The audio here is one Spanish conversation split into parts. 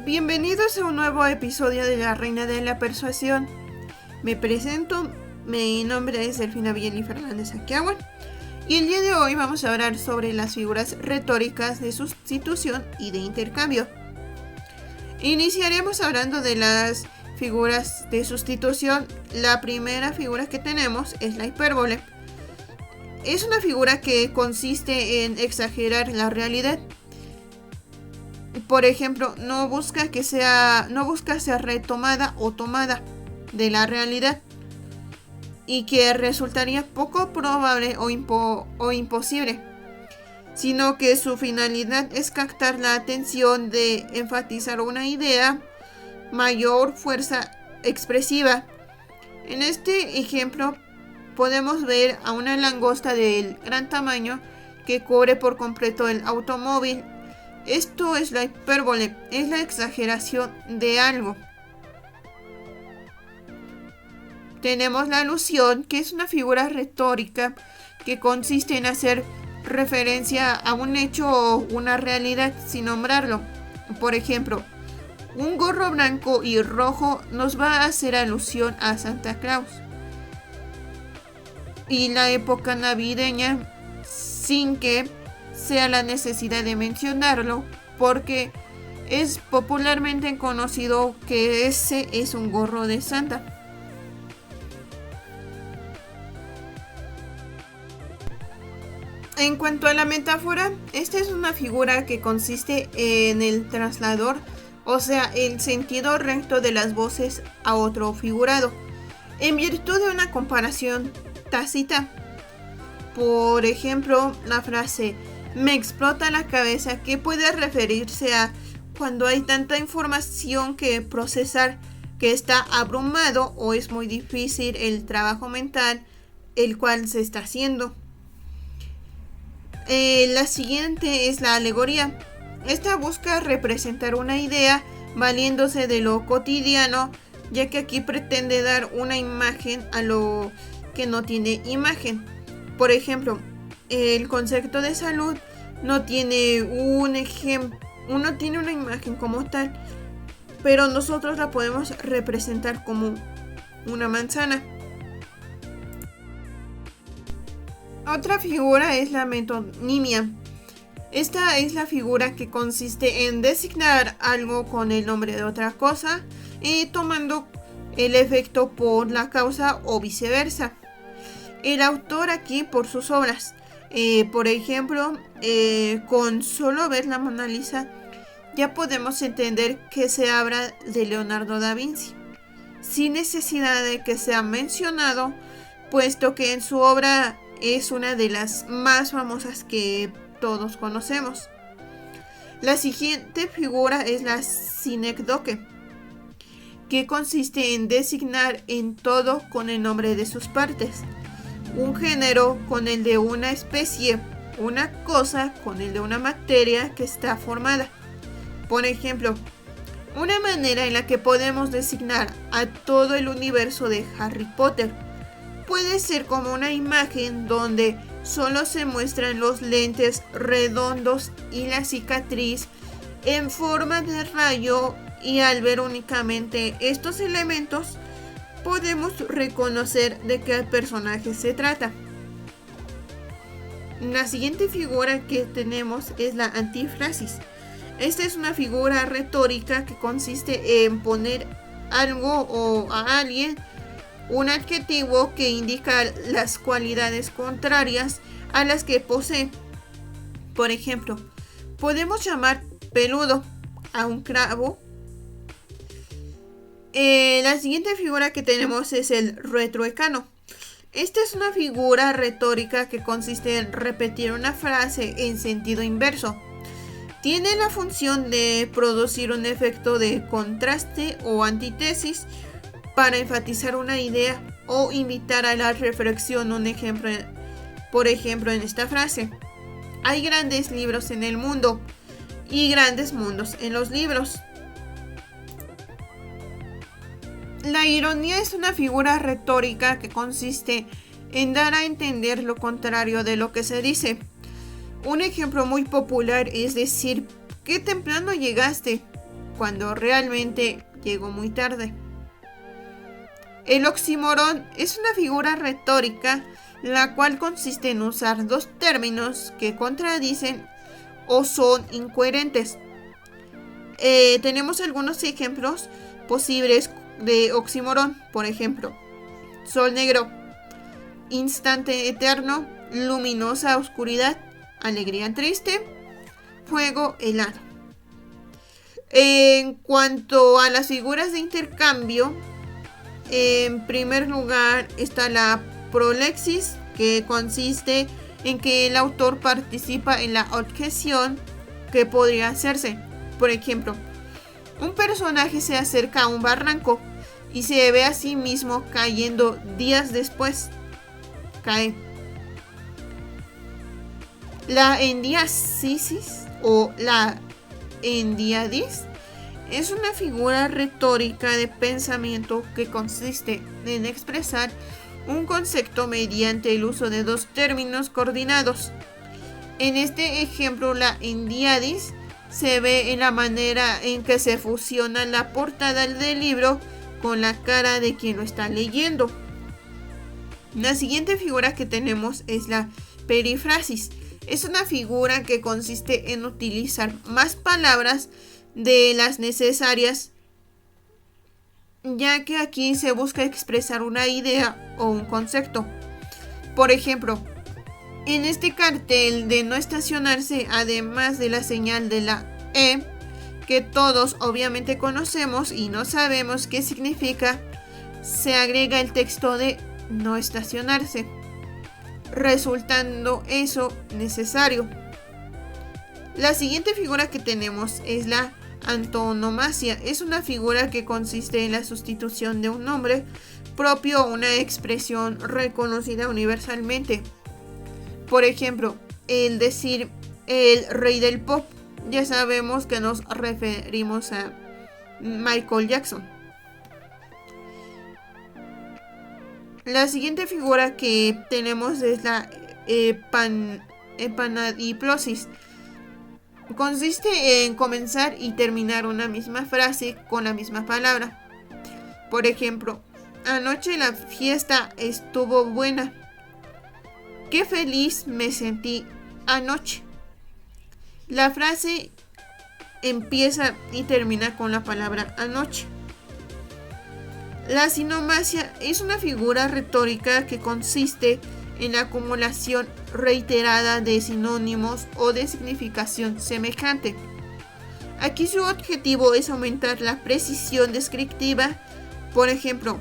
Bienvenidos a un nuevo episodio de La Reina de la Persuasión. Me presento, mi nombre es Delfina Bieli Fernández Aquiahuan y el día de hoy vamos a hablar sobre las figuras retóricas de sustitución y de intercambio. Iniciaremos hablando de las figuras de sustitución. La primera figura que tenemos es la hipérbole. Es una figura que consiste en exagerar la realidad. Por ejemplo, no busca ser retomada o tomada de la realidad, y que resultaría poco probable o imposible, sino que su finalidad es captar la atención de enfatizar una idea, mayor fuerza expresiva. En este ejemplo podemos ver a una langosta del gran tamaño que cubre por completo el automóvil. Esto es la hipérbole, es la exageración de algo. Tenemos la alusión, que es una figura retórica que consiste en hacer referencia a un hecho o una realidad sin nombrarlo. Por ejemplo, un gorro blanco y rojo nos va a hacer alusión a Santa Claus y la época navideña, sin que sea la necesidad de mencionarlo, porque es popularmente conocido que ese es un gorro de Santa. En cuanto a la metáfora, esta es una figura que consiste en el traslador, o sea, el sentido recto de las voces a otro figurado, en virtud de una comparación tácita. Por ejemplo, la frase "me explota la cabeza", que puede referirse a cuando hay tanta información que procesar que está abrumado o es muy difícil el trabajo mental el cual se está haciendo. La siguiente es la alegoría. Esta busca representar una idea valiéndose de lo cotidiano, ya que aquí pretende dar una imagen a lo que no tiene imagen. Por ejemplo, el concepto de salud no tiene una imagen como tal, pero nosotros la podemos representar como una manzana. Otra figura es la metonimia. Esta es la figura que consiste en designar algo con el nombre de otra cosa y tomando el efecto por la causa o viceversa. El autor aquí por sus obras. Por ejemplo, con solo ver la Mona Lisa ya podemos entender que se habla de Leonardo da Vinci, sin necesidad de que sea mencionado, puesto que en su obra es una de las más famosas que todos conocemos. La siguiente figura es la sinécdoque, que consiste en designar en todo con el nombre de sus partes, un género con el de una especie, una cosa con el de una materia que está formada. Por ejemplo, una manera en la que podemos designar a todo el universo de Harry Potter puede ser como una imagen donde solo se muestran los lentes redondos y la cicatriz en forma de rayo, y al ver únicamente estos elementos podemos reconocer de qué personaje se trata. La siguiente figura que tenemos es la antífrasis. Esta es una figura retórica que consiste en poner algo o a alguien un adjetivo que indica las cualidades contrarias a las que posee. Por ejemplo, podemos llamar peludo a un clavo. La siguiente figura que tenemos es el retroecano. Esta es una figura retórica que consiste en repetir una frase en sentido inverso. Tiene la función de producir un efecto de contraste o antítesis para enfatizar una idea o invitar a la reflexión. Por ejemplo, en esta frase: hay grandes libros en el mundo y grandes mundos en los libros. La ironía es una figura retórica que consiste en dar a entender lo contrario de lo que se dice. Un ejemplo muy popular es decir: ¿qué temprano llegaste? cuando realmente llegó muy tarde. El oxímoron es una figura retórica la cual consiste en usar dos términos que contradicen o son incoherentes. Tenemos algunos ejemplos posibles de oxímoron, por ejemplo, sol negro, instante eterno, luminosa oscuridad, alegría triste, fuego helado. En cuanto a las figuras de intercambio, en primer lugar está la prolexis, que consiste en que el autor participa en la objeción que podría hacerse. Por ejemplo, un personaje se acerca a un barranco y se ve a sí mismo cayendo días después. Cae. La endiasis o la endiadis es una figura retórica de pensamiento que consiste en expresar un concepto mediante el uso de dos términos coordinados. En este ejemplo, la endiadis se ve en la manera en que se fusiona la portada del libro con la cara de quien lo está leyendo. La siguiente figura que tenemos es la perífrasis. Es una figura que consiste en utilizar más palabras de las necesarias, ya que aquí se busca expresar una idea o un concepto. Por ejemplo, en este cartel de no estacionarse, además de la señal de la E, que todos obviamente conocemos y no sabemos qué significa, se agrega el texto de no estacionarse, resultando eso necesario. La siguiente figura que tenemos es la antonomasia. Es una figura que consiste en la sustitución de un nombre propio a una expresión reconocida universalmente. Por ejemplo, el decir el rey del pop, ya sabemos que nos referimos a Michael Jackson. La siguiente figura que tenemos es la epanadiplosis. Consiste en comenzar y terminar una misma frase con la misma palabra. Por ejemplo, anoche la fiesta estuvo buena. Qué feliz me sentí anoche. La frase empieza y termina con la palabra anoche. La sinomasia es una figura retórica que consiste en la acumulación reiterada de sinónimos o de significación semejante. Aquí su objetivo es aumentar la precisión descriptiva. Por ejemplo,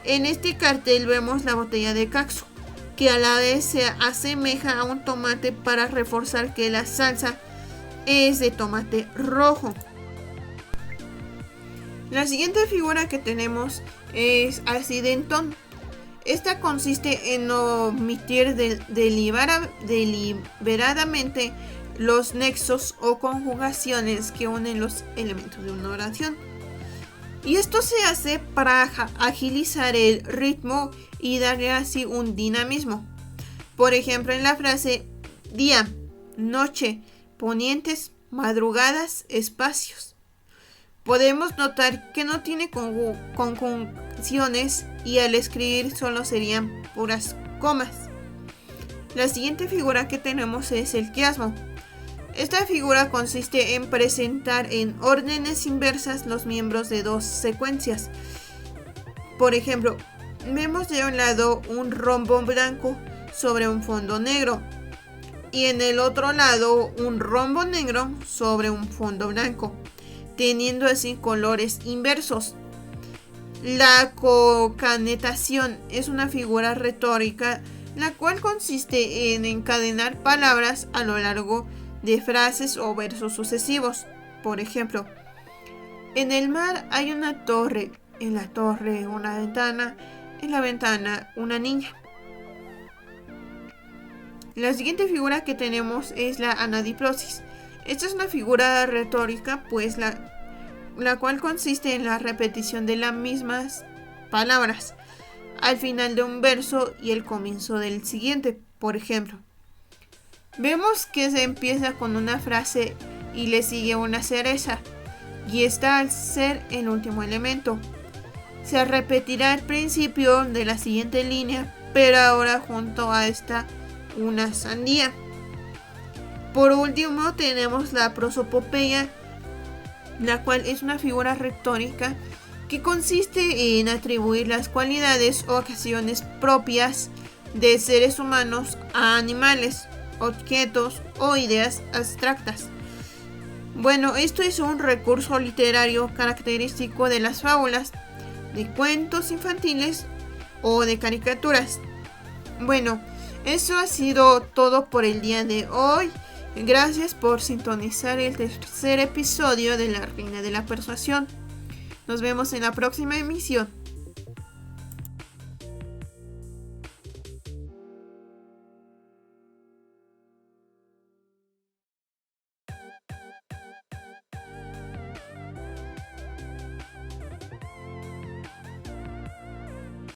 en este cartel vemos la botella de Caxo, que a la vez se asemeja a un tomate para reforzar que la salsa es de tomate rojo. La siguiente figura que tenemos es accidentón. Esta consiste en omitir deliberadamente los nexos o conjugaciones que unen los elementos de una oración. Y esto se hace para agilizar el ritmo y darle así un dinamismo. Por ejemplo, en la frase día, noche, ponientes, madrugadas, espacios. Podemos notar que no tiene conjunciones y al escribir solo serían puras comas. La siguiente figura que tenemos es el quiasmo. Esta figura consiste en presentar en órdenes inversas los miembros de dos secuencias. Por ejemplo, vemos de un lado un rombo blanco sobre un fondo negro y en el otro lado un rombo negro sobre un fondo blanco, teniendo así colores inversos. La concatenación es una figura retórica la cual consiste en encadenar palabras a lo largo de frases o versos sucesivos. Por ejemplo, en el mar hay una torre, en la torre una ventana, en la ventana una niña. La siguiente figura que tenemos es la anadiplosis. Esta es una figura retórica, pues la cual consiste en la repetición de las mismas palabras al final de un verso y el comienzo del siguiente. Por ejemplo, vemos que se empieza con una frase y le sigue una cereza, y esta al ser el último elemento. Se repetirá el principio de la siguiente línea, pero ahora junto a esta una sandía. Por último tenemos la prosopopeya, la cual es una figura retórica que consiste en atribuir las cualidades o acciones propias de seres humanos a animales, objetos o ideas abstractas. Bueno, esto es un recurso literario característico de las fábulas, de cuentos infantiles o de caricaturas. Bueno, eso ha sido todo por el día de hoy. Gracias por sintonizar el tercer episodio de La Reina de la Persuasión. Nos vemos en la próxima emisión.